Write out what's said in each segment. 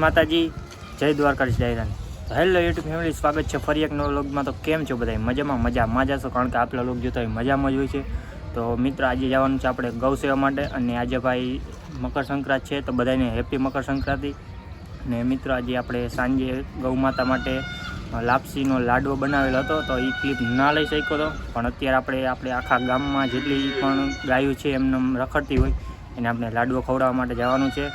માતાજી, જય Dwarkadhish ડાયરાને. Hello YouTube family, સ્વાગત છે ફરી એક નવો વ્લોગમાં. તો કેમ છો બધા? મજામાં જશો, કારણ કે આપણા લોક જોતા હોય મજામાં જ હોય છે. તો મિત્ર, આજે જવાનું છે આપણે ગૌ સેવા માટે, અને આજે ભાઈ મકર સંક્રાંતિ છે, તો બધાને હેપી મકર સંક્રાંતિ. ને મિત્રો, આજે આપણે સાંજે ગૌ માતા માટે લાપસીનો લાડવો બનાવેલો હતો, તો એ ક્લિપ ના લઈ શક્યો હતો. પણ અત્યારે આપણે આખા ગામમાં જેટલી પણ ગાયો છે એમને રખડતી હોય એને આપણે લાડવો ખવડાવવા માટે જવાનું છે.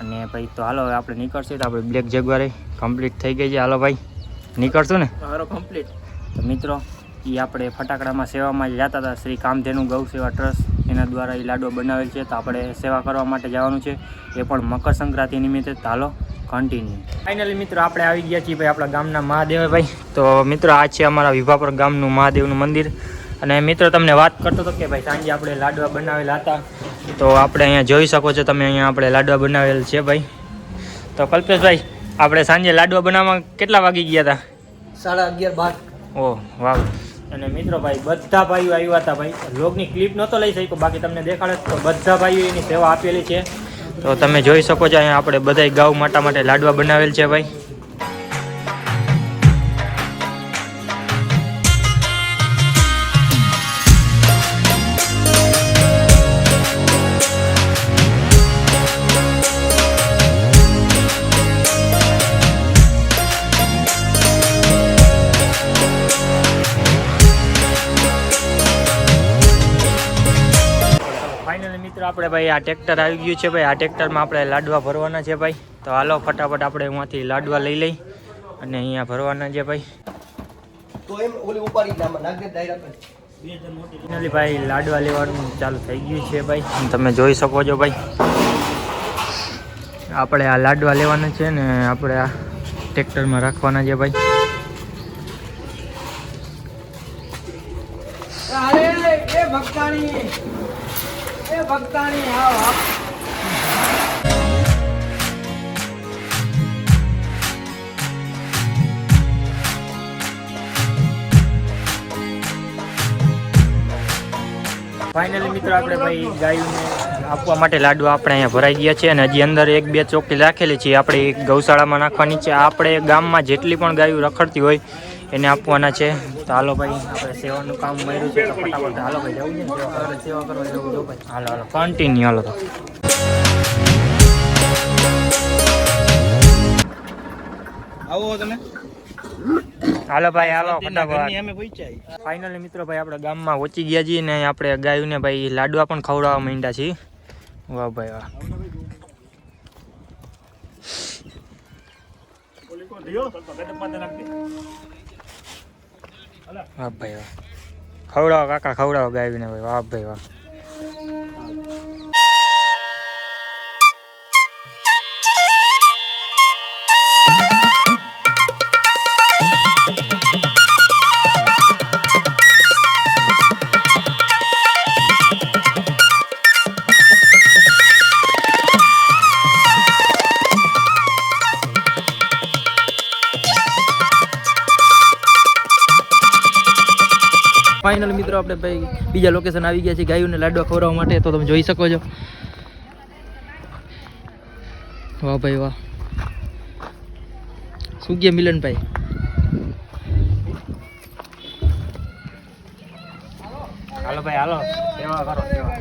અને ભાઈ તો હાલો, હવે આપણે નીકળશું. તો આપણે બ્લેક જેગવારે કમ્પ્લીટ થઈ ગઈ છે. હાલો ભાઈ, નીકળશું ને? હારો કમ્પ્લીટ. તો મિત્રો, એ આપણે ફટાકડામાં સેવામાં જતા હતા, શ્રી કામધેનુ ગૌ સેવા ટ્રસ્ટ એના દ્વારા એ લાડવો બનાવેલ છે. તો આપણે સેવા કરવા માટે જવાનું છે, એ પણ મકર સંક્રાંતિ નિમિત્તે. તો હાલો કન્ટિન્યુ. ફાઇનલી મિત્રો, આપણે આવી ગયા છીએ ભાઈ આપણા ગામના મહાદેવ ભાઈ. તો મિત્રો, આ છે અમારા વિભાપુર ગામનું મહાદેવનું મંદિર. અને મિત્રો, તમને વાત કરતો હતો કે ભાઈ સાંજે આપણે લાડવા બનાવેલા હતા, તો આપણે અહીંયા જોઈ શકો છો તમે, અહીંયા આપણે લાડવા બનાવેલ છે ભાઈ. તો કલ્પેશભાઈ, આપણે સાંજે લાડવા બનાવવામાં કેટલા વાગી ગયા હતા? 11:30. ઓહ વાહ. અને મિત્રો ભાઈ, બધા ભાઈઓ આવ્યા હતા ભાઈ. લોગની ક્લિપ નહોતો લઈ શક્યો, બાકી તમને દેખાડે. તો બધા ભાઈઓ એની સેવા આપેલી છે. તો તમે જોઈ શકો છો, અહીંયા આપણે બધા ગૌ માતા માટે લાડવા બનાવેલ છે ભાઈ. આપણે ભાઈ આ ટ્રેક્ટર આવી ગયું છે ભાઈ. આ ટ્રેક્ટરમાં આપણે લાડવા ભરવાના છે ભાઈ. તો હાલો ફટાફટ આપણે એમાંથી લાડવા લઈ લઈ અને અહીંયા ભરવાના છે ભાઈ. ફાઇનલી ભાઈ લાડવા લેવાનું ચાલુ થઈ ગયું છે ભાઈ. તમે જોઈ શકો છો ભાઈ, આપણે આ લાડવા લેવાના છે ને આપણે આ ટ્રેક્ટરમાં રાખવાના છે ભાઈ. ભક્તાણી આવો. ફાઇનલી મિત્રો, આપણે ભાઈ ગાયોને આપવા માટે લાડવા આપણે અહીંયા ભરાઈ ગયા છે, અને હજી અંદર 1-2 ચોકી રાખેલી છે, આપણે એક ગૌશાળામાં નાખવાની છે. આપણે ગામમાં જેટલી પણ ગાયો રખડતી હોય એને આપવાના છે. તો હાલો ભાઈ, આપણે સેવાનું કામ મળ્યું છે, તો ફટાફટ હાલો ભાઈ જવું છે સેવા કરવા જવું જો ભાઈ. હાલો હાલો કન્ટિન્યુ હાલો. તો આવો તમે. હાલો ભાઈ હાલો ફટાફટ. ફાઇનલી મિત્રો ભાઈ, આપણે ગામમાં પહોંચી ગયા છીએ ને આપણે ગાયોને ભાઈ લાડવા પણ ખવડાવવા માંડ્યા છીએ. વાહ ભાઈ વાહ. વાહ ભાઈ વાહ. ખવડાવો કાકા, ખવડાવો ગાયોને ભાઈ. વાહ ભાઈ વાહ. ફાઇનલ મિત્રો, આપણે ભાઈ બીજા લોકેશન આવી ગયા છે ગાયોને લાડવા ખવડાવવા માટે. તો તમે જોઈ શકો છો. વાહ ભાઈ વાહ. શું કે મિલનભાઈ? હાલો ભાઈ હાલો, સેવા કરો સેવા.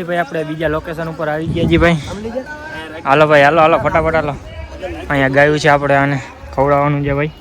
ફાઇનલી ભાઈ આપણે બીજા લોકેશન ઉપર આવી ગયા છીએ ભાઈ. હાલો ભાઈ, હાલો હાલો ફટાફટ હાલો. અહીંયા ગાયું છે, આપણે આને ખવડાવવાનું છે ભાઈ.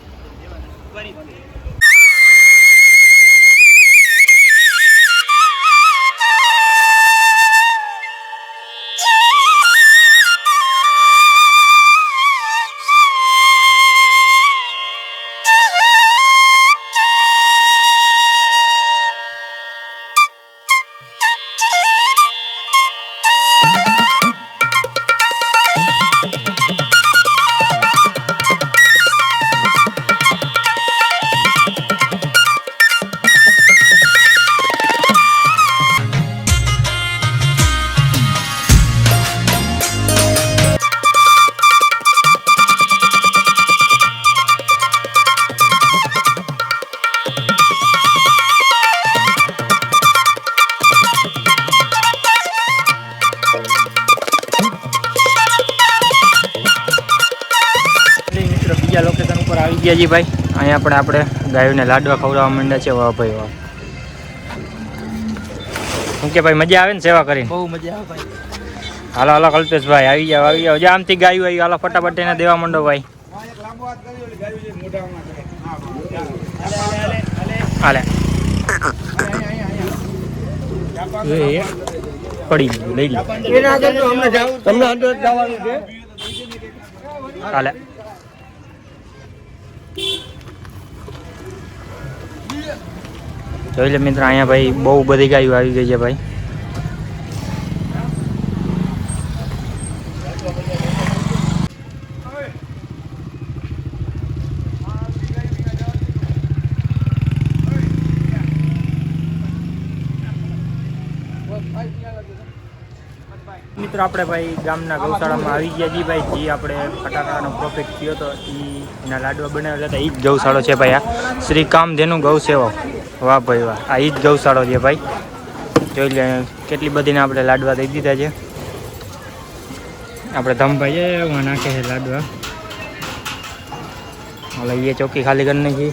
બીજા લોકેશન ઉપર આવી ગયા છીએ ભાઈ. અહીંયા આપણે ગાયોને લાડવા ખવડાવવા માંડ્યા છે. વાહ ભાઈ વાહ. શું કે ભાઈ મજા આવે ને સેવા કરીને? બહુ મજા આવે ભાઈ. હાલો હાલો કલ્પેશભાઈ આવી જાવ આવી જાવ. આમથી ગાયું આવી, હાલો ફટાફટ એને દેવા માંડો ભાઈ. હાલે પડી ગયું લઈ લો. હાલે જોઈ લે મિત્ર, અહીંયા ભાઈ બહુ બધી ગાયો આવી ગઈ છે ભાઈ. મિત્રો આપણે ભાઈ ગામના ગૌશાળામાં આવી ગયા છીએ ભાઈ. જે આપણે ફટાકડાનો પ્રોફિટ થયો હતો એના લાડવા બનાવેલા હતા, એ જ ગૌશાળો છે ભાઈ. આ શ્રી કામધેનુ ગૌ સેવા. વાહ ભાઈ વાહ, આ એ જ ગૌશાળો છે ભાઈ. જોઈ લે કેટલી બધીને આપણે લાડવા દઈ દીધા છે. આપણે ધમભાઈ એમાં નાખે છે લાડવા. એટલે એ ચોખ્ખી ખાલી કરી નાખી.